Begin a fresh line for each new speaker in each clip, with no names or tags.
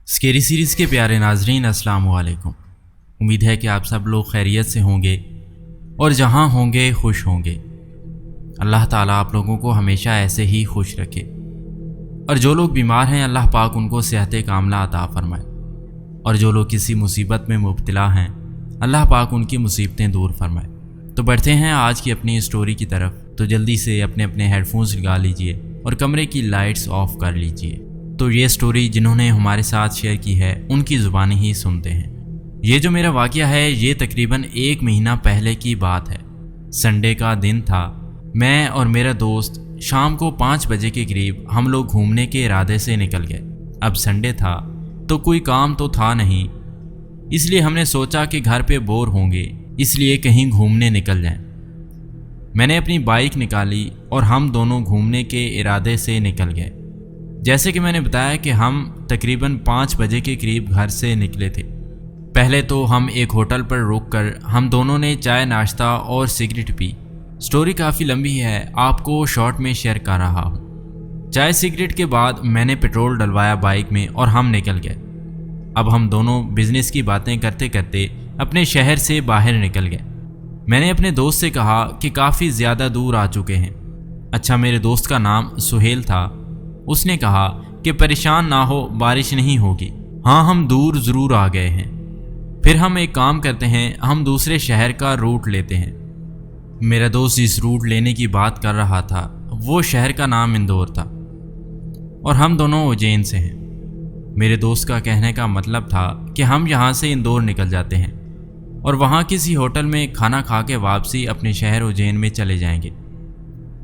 Scary series کے پیارے ناظرین، السلام علیکم۔ امید ہے کہ آپ سب لوگ خیریت سے ہوں گے اور جہاں ہوں گے خوش ہوں گے۔ اللہ تعالیٰ آپ لوگوں کو ہمیشہ ایسے ہی خوش رکھے، اور جو لوگ بیمار ہیں اللہ پاک ان کو صحت کاملہ عطا فرمائے، اور جو لوگ کسی مصیبت میں مبتلا ہیں اللہ پاک ان کی مصیبتیں دور فرمائے۔ تو بڑھتے ہیں آج کی اپنی اسٹوری کی طرف۔ تو جلدی سے اپنے ہیڈ فونز لگا لیجئے اور کمرے کی لائٹس آف کر لیجئے۔ تو یہ اسٹوری جنہوں نے ہمارے ساتھ شیئر کی ہے ان کی زبانی ہی سنتے ہیں۔ یہ جو میرا واقعہ ہے یہ تقریباً 1 مہینہ پہلے کی بات ہے۔ سنڈے کا دن تھا۔ میں اور میرا دوست شام کو 5 بجے کے قریب ہم لوگ گھومنے کے ارادے سے نکل گئے۔ اب سنڈے تھا تو کوئی کام تو تھا نہیں، اس لیے ہم نے سوچا کہ گھر پہ بور ہوں گے، اس لیے کہیں گھومنے نکل جائیں۔ میں نے اپنی بائک نکالی اور ہم دونوں گھومنے کے ارادے سے نکل گئے۔ جیسے کہ میں نے بتایا کہ ہم تقریباً 5 بجے کے قریب گھر سے نکلے تھے۔ پہلے تو ہم ایک ہوٹل پر رک کر ہم دونوں نے چائے ناشتہ اور سگریٹ پی۔ سٹوری کافی لمبی ہے، آپ کو شارٹ میں شیئر کر رہا ہوں۔ چائے سگریٹ کے بعد میں نے پیٹرول ڈلوایا بائک میں اور ہم نکل گئے۔ اب ہم دونوں بزنس کی باتیں کرتے کرتے اپنے شہر سے باہر نکل گئے۔ میں نے اپنے دوست سے کہا کہ کافی زیادہ دور آ چکے ہیں۔ اچھا، میرے دوست کا نام سہیل تھا۔ اس نے کہا کہ پریشان نہ ہو، بارش نہیں ہوگی، ہاں ہم دور ضرور آ گئے ہیں۔ پھر ہم ایک کام کرتے ہیں، ہم دوسرے شہر کا روٹ لیتے ہیں۔ میرا دوست جس روٹ لینے کی بات کر رہا تھا وہ شہر کا نام اندور تھا، اور ہم دونوں اجین سے ہیں۔ میرے دوست کا کہنے کا مطلب تھا کہ ہم یہاں سے اندور نکل جاتے ہیں اور وہاں کسی ہوٹل میں کھانا کھا کے واپسی اپنے شہر اجین میں چلے جائیں گے۔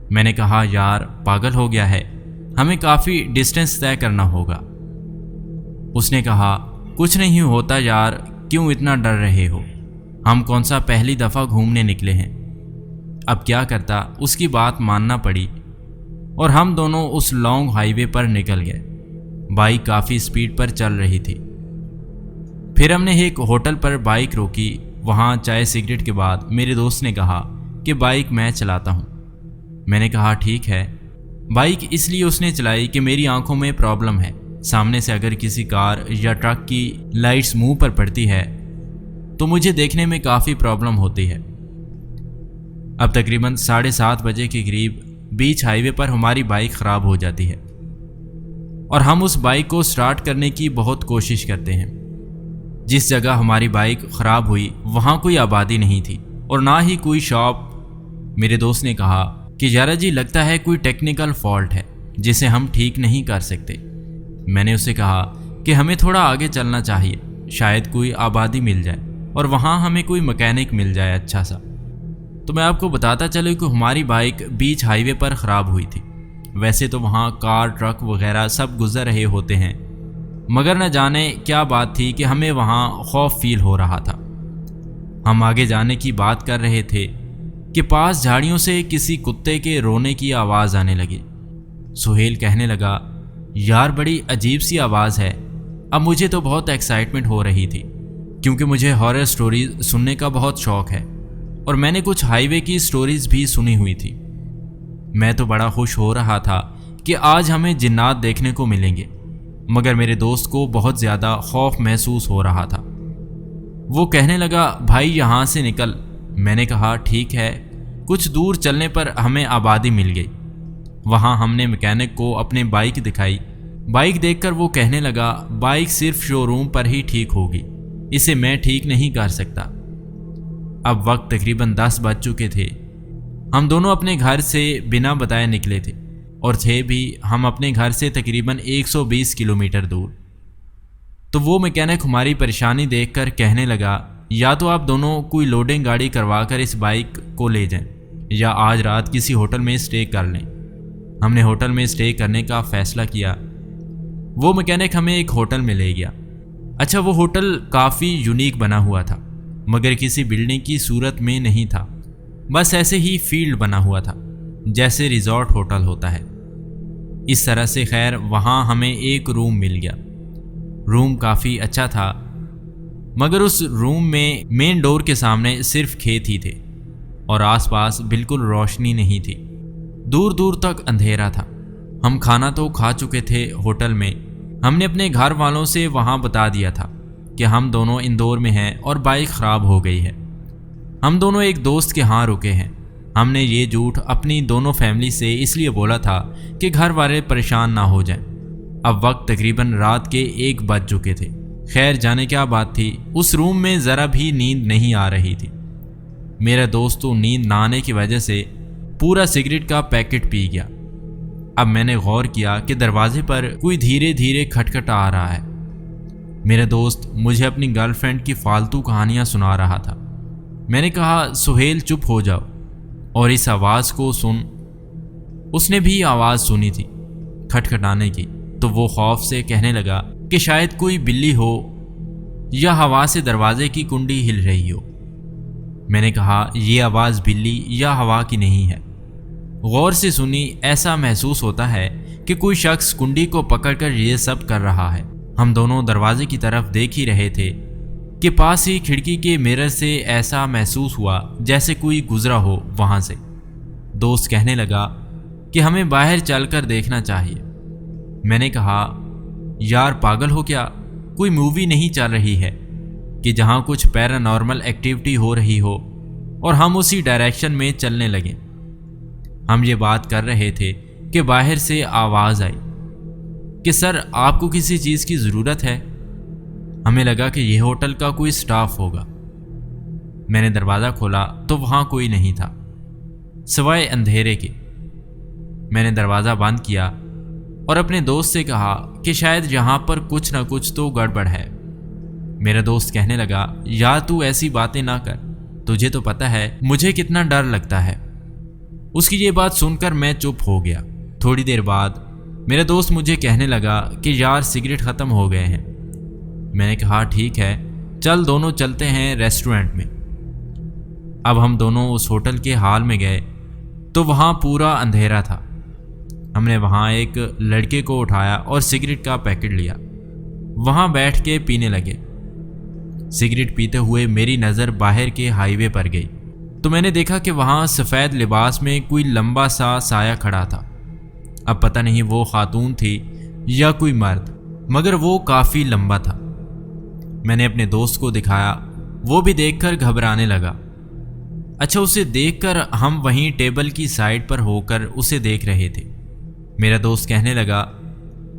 میں نے کہا یار پاگل ہو گیا ہے، ہمیں کافی ڈسٹینس طے کرنا ہوگا۔ اس نے کہا کچھ نہیں ہوتا یار، کیوں اتنا ڈر رہے ہو، ہم کون سا پہلی دفعہ گھومنے نکلے ہیں۔ اب کیا کرتا، اس کی بات ماننا پڑی اور ہم دونوں اس لانگ ہائی وے پر نکل گئے۔ بائک کافی سپیڈ پر چل رہی تھی۔ پھر ہم نے ایک ہوٹل پر بائک روکی۔ وہاں چائے سگریٹ کے بعد میرے دوست نے کہا کہ بائک میں چلاتا ہوں۔ میں نے کہا ٹھیک ہے۔ بائک اس لیے اس نے چلائی کہ میری آنکھوں میں پرابلم ہے، سامنے سے اگر کسی کار یا ٹرک کی لائٹس منہ پر پڑتی ہے تو مجھے دیکھنے میں کافی پرابلم ہوتی ہے۔ اب تقریباً 7:30 بجے کے قریب بیچ ہائی وے پر ہماری بائک خراب ہو جاتی ہے، اور ہم اس بائک کو سٹارٹ کرنے کی بہت کوشش کرتے ہیں۔ جس جگہ ہماری بائک خراب ہوئی وہاں کوئی آبادی نہیں تھی اور نہ ہی کوئی شاپ۔ میرے دوست نے کہا کہ یارا جی لگتا ہے کوئی ٹیکنیکل فالٹ ہے جسے ہم ٹھیک نہیں کر سکتے۔ میں نے اسے کہا کہ ہمیں تھوڑا آگے چلنا چاہیے، شاید کوئی آبادی مل جائے اور وہاں ہمیں کوئی مکینک مل جائے اچھا سا۔ تو میں آپ کو بتاتا چلوں کہ ہماری بائک بیچ ہائی وے پر خراب ہوئی تھی۔ ویسے تو وہاں کار ٹرک وغیرہ سب گزر رہے ہوتے ہیں، مگر نہ جانے کیا بات تھی کہ ہمیں وہاں خوف فیل ہو رہا تھا۔ ہم آگے جانے کی بات کر رہے تھے کہ پاس جھاڑیوں سے کسی کتے کے رونے کی آواز آنے لگی۔ سہیل کہنے لگا یار بڑی عجیب سی آواز ہے۔ اب مجھے تو بہت ایکسائٹمنٹ ہو رہی تھی کیونکہ مجھے ہارر سٹوریز سننے کا بہت شوق ہے، اور میں نے کچھ ہائی وے کی سٹوریز بھی سنی ہوئی تھی۔ میں تو بڑا خوش ہو رہا تھا کہ آج ہمیں جنات دیکھنے کو ملیں گے، مگر میرے دوست کو بہت زیادہ خوف محسوس ہو رہا تھا۔ وہ کہنے لگا بھائی یہاں سے نکل۔ میں نے کہا ٹھیک ہے۔ کچھ دور چلنے پر ہمیں آبادی مل گئی۔ وہاں ہم نے میکینک کو اپنے بائک دکھائی۔ بائک دیکھ کر وہ کہنے لگا بائک صرف شو روم پر ہی ٹھیک ہوگی، اسے میں ٹھیک نہیں کر سکتا۔ اب وقت تقریباً 10 بج چکے تھے۔ ہم دونوں اپنے گھر سے بنا بتائے نکلے تھے، اور تھے بھی ہم اپنے گھر سے تقریباً 120 کلومیٹر دور۔ تو وہ میکینک ہماری پریشانی دیکھ کر کہنے لگا یا تو آپ دونوں کوئی لوڈنگ گاڑی کروا کر اس بائک کو لے جائیں، یا آج رات کسی ہوٹل میں اسٹے کر لیں۔ ہم نے ہوٹل میں اسٹے کرنے کا فیصلہ کیا۔ وہ میکینک ہمیں ایک ہوٹل میں لے گیا۔ اچھا، وہ ہوٹل کافی یونیک بنا ہوا تھا، مگر کسی بلڈنگ کی صورت میں نہیں تھا، بس ایسے ہی فیلڈ بنا ہوا تھا جیسے ریزورٹ ہوٹل ہوتا ہے۔ اس طرح سے خیر وہاں ہمیں ایک روم مل گیا۔ روم کافی اچھا تھا، مگر اس روم میں مین ڈور کے سامنے صرف کھیت ہی تھے اور آس پاس بالکل روشنی نہیں تھی، دور دور تک اندھیرا تھا۔ ہم کھانا تو کھا چکے تھے ہوٹل میں، ہم نے اپنے گھر والوں سے وہاں بتا دیا تھا کہ ہم دونوں اندور میں ہیں اور بائک خراب ہو گئی ہے۔ ہم دونوں ایک دوست کے ہاں رکے ہیں۔ ہم نے یہ جھوٹ اپنی دونوں فیملی سے اس لیے بولا تھا کہ گھر والے پریشان نہ ہو جائیں۔ اب وقت تقریباً رات کے 1 بج چکے تھے۔ خیر جانے کیا بات تھی، اس روم میں ذرا بھی نیند نہیں آ رہی تھی۔ میرا دوست تو نیند نہ آنے کی وجہ سے پورا سگریٹ کا پیکٹ پی گیا۔ اب میں نے غور کیا کہ دروازے پر کوئی دھیرے دھیرے کھٹکھٹ آ رہا ہے۔ میرا دوست مجھے اپنی گرل فرینڈ کی فالتو کہانیاں سنا رہا تھا۔ میں نے کہا سہیل چپ ہو جاؤ اور اس آواز کو سن۔ اس نے بھی آواز سنی تھی کھٹکھٹانے کی، تو وہ خوف سے کہنے لگا کہ شاید کوئی بلی ہو یا ہوا سے دروازے کی کنڈی ہل رہی ہو۔ میں نے کہا یہ آواز بلی یا ہوا کی نہیں ہے، غور سے سنی ایسا محسوس ہوتا ہے کہ کوئی شخص کنڈی کو پکڑ کر یہ سب کر رہا ہے۔ ہم دونوں دروازے کی طرف دیکھ ہی رہے تھے کہ پاس ہی کھڑکی کے مرر سے ایسا محسوس ہوا جیسے کوئی گزرا ہو وہاں سے۔ دوست کہنے لگا کہ ہمیں باہر چل کر دیکھنا چاہیے۔ میں نے کہا یار پاگل ہو کیا، کوئی مووی نہیں چل رہی ہے کہ جہاں کچھ پیرانارمل ایکٹیویٹی ہو رہی ہو اور ہم اسی ڈائریکشن میں چلنے لگیں۔ ہم یہ بات کر رہے تھے کہ باہر سے آواز آئی کہ سر آپ کو کسی چیز کی ضرورت ہے؟ ہمیں لگا کہ یہ ہوٹل کا کوئی سٹاف ہوگا۔ میں نے دروازہ کھولا تو وہاں کوئی نہیں تھا سوائے اندھیرے کے۔ میں نے دروازہ بند کیا اور اپنے دوست سے کہا کہ شاید یہاں پر کچھ نہ کچھ تو گڑبڑ ہے۔ میرا دوست کہنے لگا یار تو ایسی باتیں نہ کر، تجھے تو پتہ ہے مجھے کتنا ڈر لگتا ہے۔ اس کی یہ بات سن کر میں چپ ہو گیا۔ تھوڑی دیر بعد میرا دوست مجھے کہنے لگا کہ یار سگریٹ ختم ہو گئے ہیں۔ میں نے کہا ٹھیک ہے چل دونوں چلتے ہیں ریسٹورنٹ میں۔ اب ہم دونوں اس ہوٹل کے ہال میں گئے تو وہاں پورا اندھیرا تھا۔ ہم نے وہاں ایک لڑکے کو اٹھایا اور سگریٹ کا پیکٹ لیا، وہاں بیٹھ کے پینے لگے۔ سگریٹ پیتے ہوئے میری نظر باہر کے ہائی وے پر گئی تو میں نے دیکھا کہ وہاں سفید لباس میں کوئی لمبا سا سایہ کھڑا تھا۔ اب پتہ نہیں وہ خاتون تھی یا کوئی مرد، مگر وہ کافی لمبا تھا۔ میں نے اپنے دوست کو دکھایا، وہ بھی دیکھ کر گھبرانے لگا۔ اچھا اسے دیکھ کر ہم وہیں ٹیبل کی سائڈ پر ہو کر اسے دیکھ رہے تھے۔ میرا دوست کہنے لگا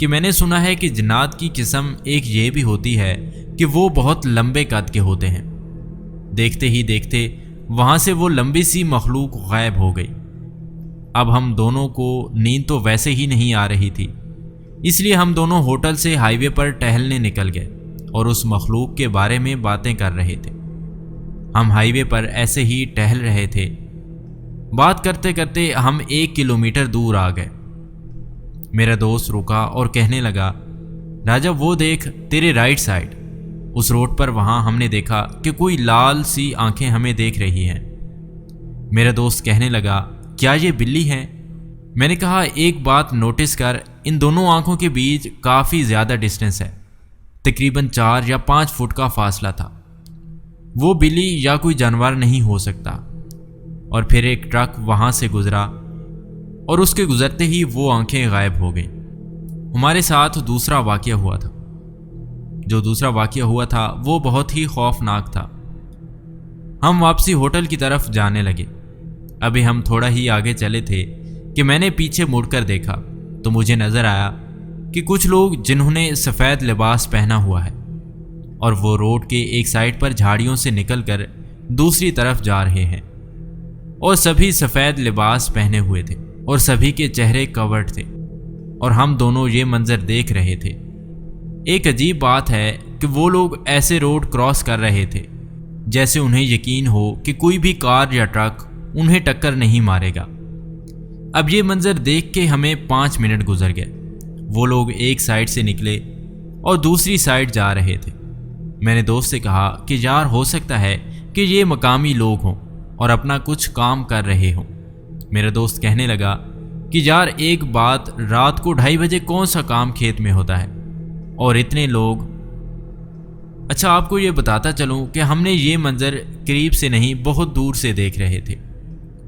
کہ میں نے سنا ہے کہ جنات کی قسم ایک یہ بھی ہوتی ہے کہ وہ بہت لمبے قد کے ہوتے ہیں۔ دیکھتے ہی دیکھتے وہاں سے وہ لمبی سی مخلوق غائب ہو گئی۔ اب ہم دونوں کو نیند تو ویسے ہی نہیں آ رہی تھی، اس لیے ہم دونوں ہوٹل سے ہائی وے پر ٹہلنے نکل گئے اور اس مخلوق کے بارے میں باتیں کر رہے تھے۔ ہم ہائی وے پر ایسے ہی ٹہل رہے تھے، بات کرتے کرتے ہم 1 کلومیٹر دور آ گئے۔ میرا دوست رکا اور کہنے لگا راجہ وہ دیکھ تیرے رائٹ سائڈ، اس روڈ پر وہاں ہم نے دیکھا کہ کوئی لال سی آنکھیں ہمیں دیکھ رہی ہیں۔ میرا دوست کہنے لگا کیا یہ بلی ہیں؟ میں نے کہا ایک بات نوٹس کر، ان دونوں آنکھوں کے بیچ کافی زیادہ ڈسٹنس ہے، تقریباً 4 یا 5 فٹ کا فاصلہ تھا۔ وہ بلی یا کوئی جانور نہیں ہو سکتا۔ اور پھر ایک ٹرک وہاں سے گزرا اور اس کے گزرتے ہی وہ آنکھیں غائب ہو گئیں۔ ہمارے ساتھ دوسرا واقعہ ہوا تھا۔ جو دوسرا واقعہ ہوا تھا وہ بہت ہی خوفناک تھا۔ ہم واپسی ہوٹل کی طرف جانے لگے۔ ابھی ہم تھوڑا ہی آگے چلے تھے کہ میں نے پیچھے مڑ کر دیکھا تو مجھے نظر آیا کہ کچھ لوگ جنہوں نے سفید لباس پہنا ہوا ہے اور وہ روڈ کے ایک سائڈ پر جھاڑیوں سے نکل کر دوسری طرف جا رہے ہیں، اور سبھی سفید لباس پہنے ہوئے تھے اور سبھی کے چہرے کورڈ تھے، اور ہم دونوں یہ منظر دیکھ رہے تھے۔ ایک عجیب بات ہے کہ وہ لوگ ایسے روڈ کراس کر رہے تھے جیسے انہیں یقین ہو کہ کوئی بھی کار یا ٹرک انہیں ٹکر نہیں مارے گا۔ اب یہ منظر دیکھ کے ہمیں 5 منٹ گزر گئے۔ وہ لوگ ایک سائڈ سے نکلے اور دوسری سائڈ جا رہے تھے۔ میں نے دوست سے کہا کہ یار ہو سکتا ہے کہ یہ مقامی لوگ ہوں اور اپنا کچھ کام کر رہے ہوں۔ میرا دوست کہنے لگا کہ یار ایک بات، رات کو 2:30 بجے کون سا کام کھیت میں ہوتا ہے اور اتنے لوگ۔ اچھا آپ کو یہ بتاتا چلوں کہ ہم نے یہ منظر قریب سے نہیں بہت دور سے دیکھ رہے تھے،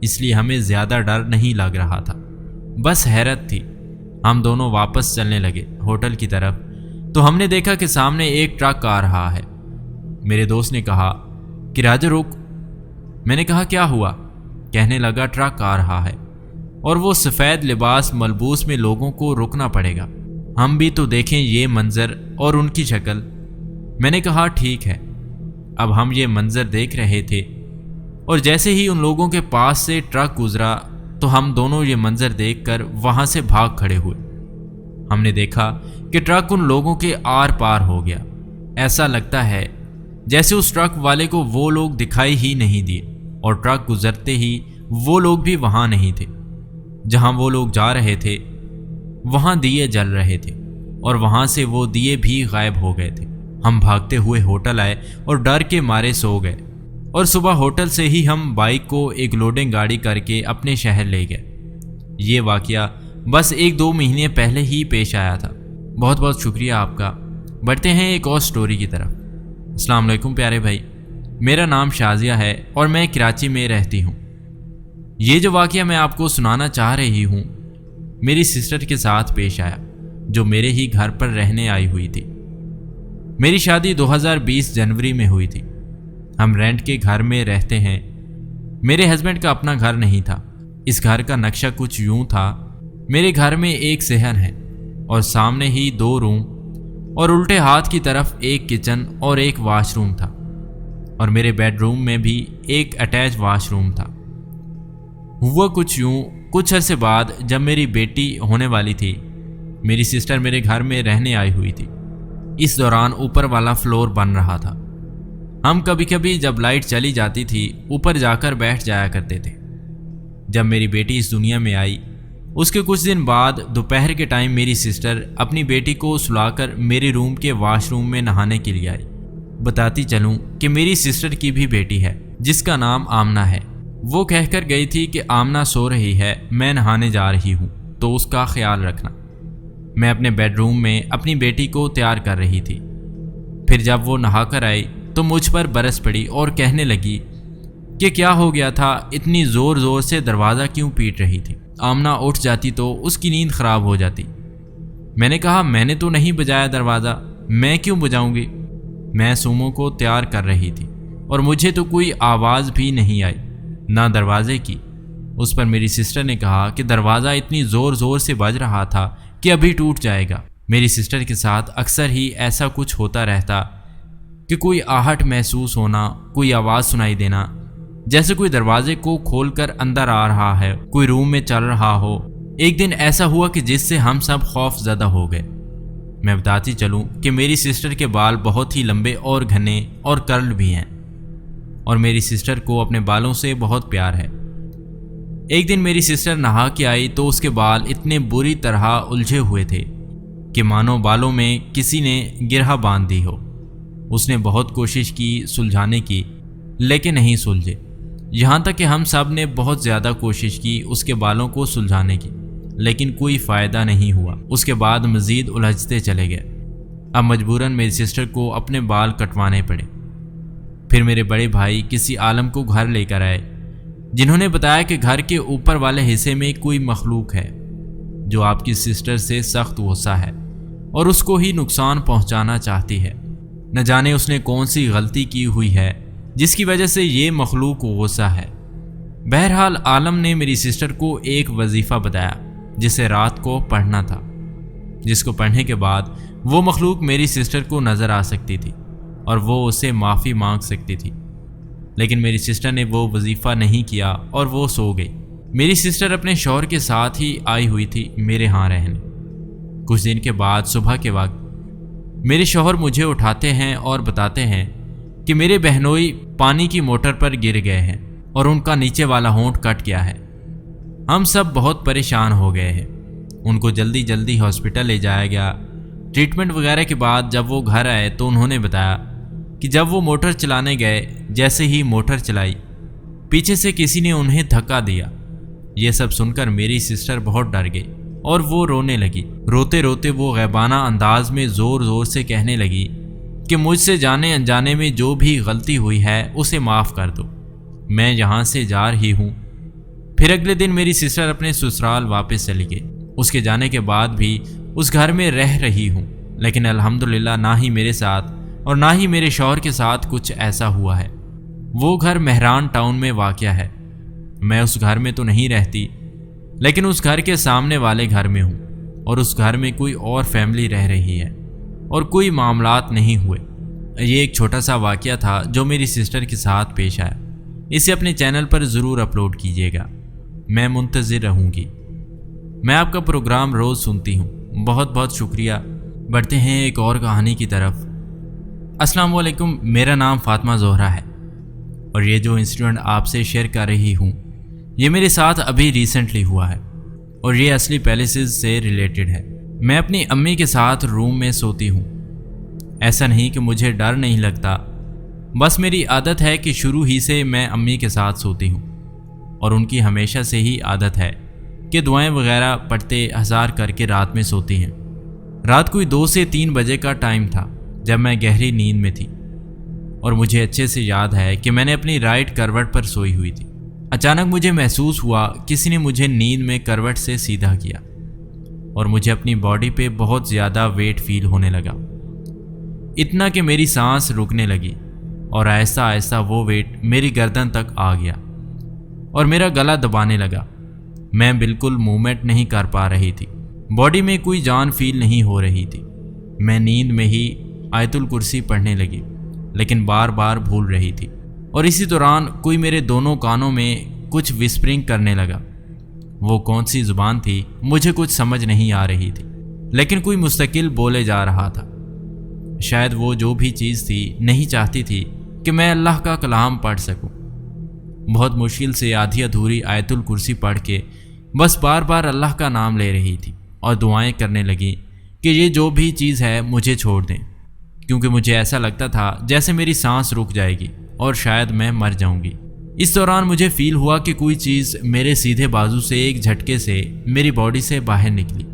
اس لیے ہمیں زیادہ ڈر نہیں لگ رہا تھا، بس حیرت تھی۔ ہم دونوں واپس چلنے لگے ہوٹل کی طرف تو ہم نے دیکھا کہ سامنے ایک ٹرک آ رہا ہے۔ میرے دوست نے کہا کہ راجا رک۔ میں نے کہا کیا ہوا؟ کہنے لگا ٹرک آ رہا ہے اور وہ سفید لباس ملبوس میں لوگوں کو رکنا پڑے گا، ہم بھی تو دیکھیں یہ منظر اور ان کی شکل۔ میں نے کہا ٹھیک ہے۔ اب ہم یہ منظر دیکھ رہے تھے اور جیسے ہی ان لوگوں کے پاس سے ٹرک گزرا تو ہم دونوں یہ منظر دیکھ کر وہاں سے بھاگ کھڑے ہوئے۔ ہم نے دیکھا کہ ٹرک ان لوگوں کے آر پار ہو گیا۔ ایسا لگتا ہے جیسے اس ٹرک والے کو وہ لوگ دکھائی ہی نہیں دیے، اور ٹرک گزرتے ہی وہ لوگ بھی وہاں نہیں تھے۔ جہاں وہ لوگ جا رہے تھے وہاں دیے جل رہے تھے اور وہاں سے وہ دیے بھی غائب ہو گئے تھے۔ ہم بھاگتے ہوئے ہوٹل آئے اور ڈر کے مارے سو گئے، اور صبح ہوٹل سے ہی ہم بائک کو ایک لوڈنگ گاڑی کر کے اپنے شہر لے گئے۔ یہ واقعہ بس 1-2 مہینے پہلے ہی پیش آیا تھا۔ بہت بہت شکریہ آپ کا۔ بڑھتے ہیں ایک اور سٹوری کی طرف۔ السلام علیکم پیارے بھائی، میرا نام شازیہ ہے اور میں کراچی میں رہتی ہوں۔ یہ جو واقعہ میں آپ کو سنانا چاہ رہی ہوں میری سسٹر کے ساتھ پیش آیا، جو میرے ہی گھر پر رہنے آئی ہوئی تھی۔ میری شادی 2020 جنوری میں ہوئی تھی۔ ہم رینٹ کے گھر میں رہتے ہیں۔ میرے ہسبینڈ کا اپنا گھر نہیں تھا۔ اس گھر کا نقشہ کچھ یوں تھا، میرے گھر میں ایک صحن ہے اور سامنے ہی 2 روم اور الٹے ہاتھ کی طرف ایک کچن اور ایک واش روم تھا، اور میرے بیڈ روم میں بھی ایک اٹیچ واش روم تھا۔ ہوا کچھ یوں، کچھ عرصے بعد جب میری بیٹی ہونے والی تھی، میری سسٹر میرے گھر میں رہنے آئی ہوئی تھی۔ اس دوران اوپر والا فلور بن رہا تھا۔ ہم کبھی کبھی جب لائٹ چلی جاتی تھی اوپر جا کر بیٹھ جایا کرتے تھے۔ جب میری بیٹی اس دنیا میں آئی اس کے کچھ دن بعد دوپہر کے ٹائم میری سسٹر اپنی بیٹی کو سلا کر میرے روم کے واش روم میں نہانے کے لیے آئی۔ بتاتی چلوں کہ میری سسٹر کی بھی بیٹی ہے جس کا نام آمنہ ہے۔ وہ کہہ کر گئی تھی کہ آمنہ سو رہی ہے، میں نہانے جا رہی ہوں تو اس کا خیال رکھنا۔ میں اپنے بیڈ روم میں اپنی بیٹی کو تیار کر رہی تھی۔ پھر جب وہ نہا کر آئی تو مجھ پر برس پڑی اور کہنے لگی کہ کیا ہو گیا تھا، اتنی زور زور سے دروازہ کیوں پیٹ رہی تھی؟ آمنہ اٹھ جاتی تو اس کی نیند خراب ہو جاتی۔ میں نے کہا میں نے تو نہیں بجایا دروازہ، میں کیوں بجاؤں گی؟ میں سومو کو تیار کر رہی تھی اور مجھے تو کوئی آواز بھی نہیں آئی، نہ دروازے کی۔ اس پر میری سسٹر نے کہا کہ دروازہ اتنی زور زور سے بج رہا تھا کہ ابھی ٹوٹ جائے گا۔ میری سسٹر کے ساتھ اکثر ہی ایسا کچھ ہوتا رہتا کہ کوئی آہٹ محسوس ہونا، کوئی آواز سنائی دینا، جیسے کوئی دروازے کو کھول کر اندر آ رہا ہے، کوئی روم میں چل رہا ہو۔ ایک دن ایسا ہوا کہ جس سے ہم سب خوف زدہ ہو گئے۔ میں بتاتی چلوں کہ میری سسٹر کے بال بہت ہی لمبے اور گھنے اور کرل بھی ہیں، اور میری سسٹر کو اپنے بالوں سے بہت پیار ہے۔ ایک دن میری سسٹر نہا کے آئی تو اس کے بال اتنے بری طرح الجھے ہوئے تھے کہ مانو بالوں میں کسی نے گرہ باندھ دی ہو۔ اس نے بہت کوشش کی سلجھانے کی، لیکن نہیں سلجھے۔ یہاں تک کہ ہم سب نے بہت زیادہ کوشش کی اس کے بالوں کو سلجھانے کی، لیکن کوئی فائدہ نہیں ہوا۔ اس کے بعد مزید الجھتے چلے گئے۔ اب مجبوراً میری سسٹر کو اپنے بال کٹوانے پڑے۔ پھر میرے بڑے بھائی کسی عالم کو گھر لے کر آئے، جنہوں نے بتایا کہ گھر کے اوپر والے حصے میں کوئی مخلوق ہے جو آپ کی سسٹر سے سخت غصہ ہے اور اس کو ہی نقصان پہنچانا چاہتی ہے۔ نہ جانے اس نے کون سی غلطی کی ہوئی ہے جس کی وجہ سے یہ مخلوق غصہ ہے۔ بہرحال عالم نے میری سسٹر کو ایک وظیفہ بتایا جسے رات کو پڑھنا تھا، جس کو پڑھنے کے بعد وہ مخلوق میری سسٹر کو نظر آ سکتی تھی اور وہ اسے معافی مانگ سکتی تھی۔ لیکن میری سسٹر نے وہ وظیفہ نہیں کیا اور وہ سو گئی۔ میری سسٹر اپنے شوہر کے ساتھ ہی آئی ہوئی تھی میرے ہاں رہنے۔ کچھ دن کے بعد صبح کے وقت میرے شوہر مجھے اٹھاتے ہیں اور بتاتے ہیں کہ میرے بہنوئی پانی کی موٹر پر گر گئے ہیں اور ان کا نیچے والا ہونٹ کٹ گیا ہے۔ ہم سب بہت پریشان ہو گئے ہیں۔ ان کو جلدی جلدی ہاسپٹل لے جایا گیا۔ ٹریٹمنٹ وغیرہ کے بعد جب وہ گھر آئے تو انہوں نے بتایا کہ جب وہ موٹر چلانے گئے، جیسے ہی موٹر چلائی پیچھے سے کسی نے انہیں دھکا دیا۔ یہ سب سن کر میری سسٹر بہت ڈر گئی اور وہ رونے لگی۔ روتے روتے وہ غیبانہ انداز میں زور زور سے کہنے لگی کہ مجھ سے جانے انجانے میں جو بھی غلطی ہوئی ہے اسے معاف کر دو، میں یہاں سے جا رہی ہوں۔ پھر اگلے دن میری سسٹر اپنے سسرال واپس چلی گئی۔ اس کے جانے کے بعد بھی اس گھر میں رہ رہی ہوں۔ لیکن الحمدللہ نہ ہی میرے ساتھ اور نہ ہی میرے شوہر کے ساتھ کچھ ایسا ہوا ہے۔ وہ گھر مہران ٹاؤن میں واقع ہے۔ میں اس گھر میں تو نہیں رہتی، لیکن اس گھر کے سامنے والے گھر میں ہوں، اور اس گھر میں کوئی اور فیملی رہ رہی ہے اور کوئی معاملات نہیں ہوئے۔ یہ ایک چھوٹا سا واقعہ تھا جو میری سسٹر کے ساتھ پیش آیا۔ اسے اپنے چینل پر ضرور اپلوڈ کیجیے گا، میں منتظر رہوں گی۔ میں آپ کا پروگرام روز سنتی ہوں، بہت بہت شکریہ۔ بڑھتے ہیں ایک اور کہانی کی طرف۔ السلام علیکم، میرا نام فاطمہ زہرا ہے، اور یہ جو انسیڈنٹ آپ سے شیئر کر رہی ہوں یہ میرے ساتھ ابھی ریسنٹلی ہوا ہے، اور یہ اصلی پیلیسز سے ریلیٹڈ ہے۔ میں اپنی امی کے ساتھ روم میں سوتی ہوں۔ ایسا نہیں کہ مجھے ڈر نہیں لگتا، بس میری عادت ہے کہ شروع ہی سے میں امی کے ساتھ سوتی ہوں، اور ان کی ہمیشہ سے ہی عادت ہے کہ دعائیں وغیرہ پڑھتے ہزار کر کے رات میں سوتی ہیں۔ رات کوئی 2 سے 3 بجے کا ٹائم تھا جب میں گہری نیند میں تھی، اور مجھے اچھے سے یاد ہے کہ میں نے اپنی رائٹ کروٹ پر سوئی ہوئی تھی۔ اچانک مجھے محسوس ہوا کسی نے مجھے نیند میں کروٹ سے سیدھا کیا، اور مجھے اپنی باڈی پہ بہت زیادہ ویٹ فیل ہونے لگا، اتنا کہ میری سانس رکنے لگی، اور آہستہ آہستہ وہ ویٹ میری گردن تک آ گیا اور میرا گلا دبانے لگا۔ میں بالکل موومنٹ نہیں کر پا رہی تھی، باڈی میں کوئی جان فیل نہیں ہو رہی تھی۔ میں نیند میں ہی آیت الکرسی پڑھنے لگی، لیکن بار بار بھول رہی تھی، اور اسی دوران کوئی میرے دونوں کانوں میں کچھ وسپرنگ کرنے لگا۔ وہ کون سی زبان تھی مجھے کچھ سمجھ نہیں آ رہی تھی، لیکن کوئی مستقل بولے جا رہا تھا۔ شاید وہ جو بھی چیز تھی نہیں چاہتی تھی کہ میں اللہ کا کلام پڑھ سکوں۔ بہت مشکل سے آدھی ادھوری آیت الکرسی پڑھ کے بس بار بار اللہ کا نام لے رہی تھی، اور دعائیں کرنے لگی کہ یہ جو بھی چیز ہے مجھے چھوڑ دیں، کیونکہ مجھے ایسا لگتا تھا جیسے میری سانس رک جائے گی اور شاید میں مر جاؤں گی۔ اس دوران مجھے فیل ہوا کہ کوئی چیز میرے سیدھے بازو سے ایک جھٹکے سے میری باڈی سے باہر نکلی،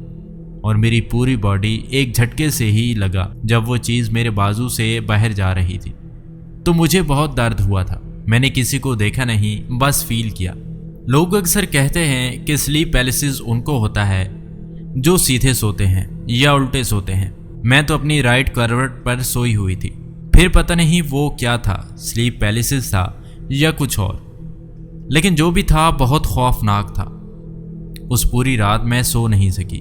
اور میری پوری باڈی ایک جھٹکے سے ہی لگا۔ جب وہ چیز میرے بازو سے باہر جا رہی تھی تو مجھے بہت درد ہوا تھا۔ میں نے کسی کو دیکھا نہیں، بس فیل کیا۔ لوگ اکثر کہتے ہیں کہ سلیپ پیرالائسس ان کو ہوتا ہے جو سیدھے سوتے ہیں یا الٹے سوتے ہیں۔ میں تو اپنی رائٹ کروٹ پر سوئی ہوئی تھی، پھر پتہ نہیں وہ کیا تھا، سلیپ پیرالائسس تھا یا کچھ اور، لیکن جو بھی تھا بہت خوفناک تھا۔ اس پوری رات میں سو نہیں سکی،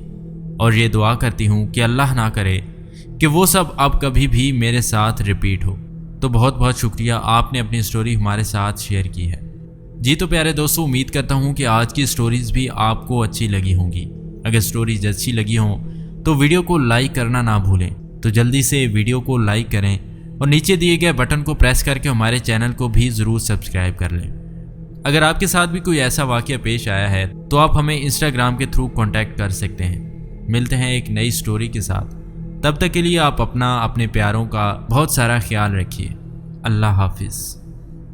اور یہ دعا کرتی ہوں کہ اللہ نہ کرے کہ وہ سب اب کبھی بھی میرے ساتھ ریپیٹ ہو۔ تو بہت بہت شکریہ، آپ نے اپنی سٹوری ہمارے ساتھ شیئر کی ہے۔ جی تو پیارے دوستو، امید کرتا ہوں کہ آج کی سٹوریز بھی آپ کو اچھی لگی ہوں گی۔ اگر سٹوریز اچھی لگی ہوں تو ویڈیو کو لائک کرنا نہ بھولیں، تو جلدی سے ویڈیو کو لائک کریں، اور نیچے دیے گئے بٹن کو پریس کر کے ہمارے چینل کو بھی ضرور سبسکرائب کر لیں۔ اگر آپ کے ساتھ بھی کوئی ایسا واقعہ پیش آیا ہے تو آپ ہمیں انسٹاگرام کے تھرو کانٹیکٹ کر سکتے ہیں۔ ملتے ہیں ایک نئی سٹوری کے ساتھ، تب تک کے لیے آپ اپنے پیاروں کا بہت سارا خیال رکھیے۔ اللہ حافظ۔